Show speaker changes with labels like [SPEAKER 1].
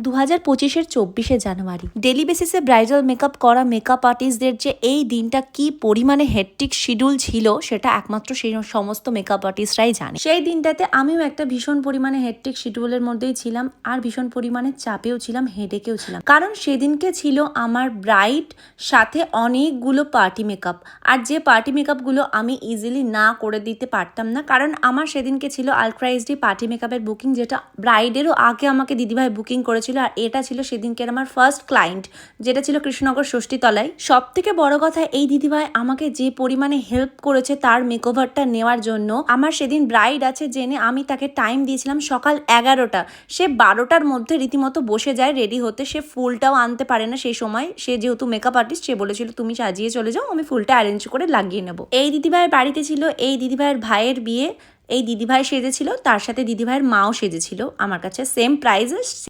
[SPEAKER 1] 2025-এর 24শে জানুয়ারি daily বেসিসে bridal makeup করা makeup আর্টিস্টদের যে এই দিনটা কি পরিমাণে হেক্টিক শিডিউল ছিল সেটা একমাত্র সেই সমস্ত মেকআপ আর্টিস্টরাই জানে। সেই দিনটাতে আমিও একটা ভীষণ পরিমাণে হেক্টিক শিডিউলের মধ্যেই ছিলাম, আর ভীষণ পরিমাণে চাপেও ছিলাম, হেডেকেও ছিলাম, কারণ সেদিনকে ছিল আমার ব্রাইড সাথে অনেকগুলো পার্টি মেকআপ। আর যে পার্টি মেকআপগুলো আমি ইজিলি না করে দিতে পারতাম না, কারণ আমার সেদিনকে ছিল আলট্রা এইচডি পার্টি মেকআপের বুকিং, যেটা ব্রাইডেরও আগে আমাকে দিদিভাই বুকিং করেছিল। আর এটা ছিল সেদিনকে আমার ফার্স্ট ক্লায়েন্ট, যেটা ছিল কৃষ্ণনগর ষষ্ঠীতলায়। সব থেকে বড় কথা, এই দিদিভাই আমাকে যে পরিমাণে হেল্প করেছে তার মেকওভারটা নেওয়ার জন্য। আমার সেদিন ব্রাইড আছে জেনে আমি তাকে টাইম দিয়েছিলাম সকাল 11টা, সে 12টার মধ্যে রীতিমতো বসে যায় রেডি হতে। সে ফুলটাও আনতে পারে না সেই সময়, সে যেহেতু মেকআপ আর্টিস্ট, সে বলেছিল তুমি সাজিয়ে চলে যাও, আমি ফুলটা অ্যারেঞ্জ করে লাগিয়ে নেবো। এই দিদিভাইয়ের বাড়িতে ছিল এই দিদিভাইয়ের ভাইয়ের বিয়ে, এই দিদিভাই সেজেছিল, তার সাথে দিদিভাইয়ের মাও সেজেছিল আমার কাছে সেম প্রাইজে।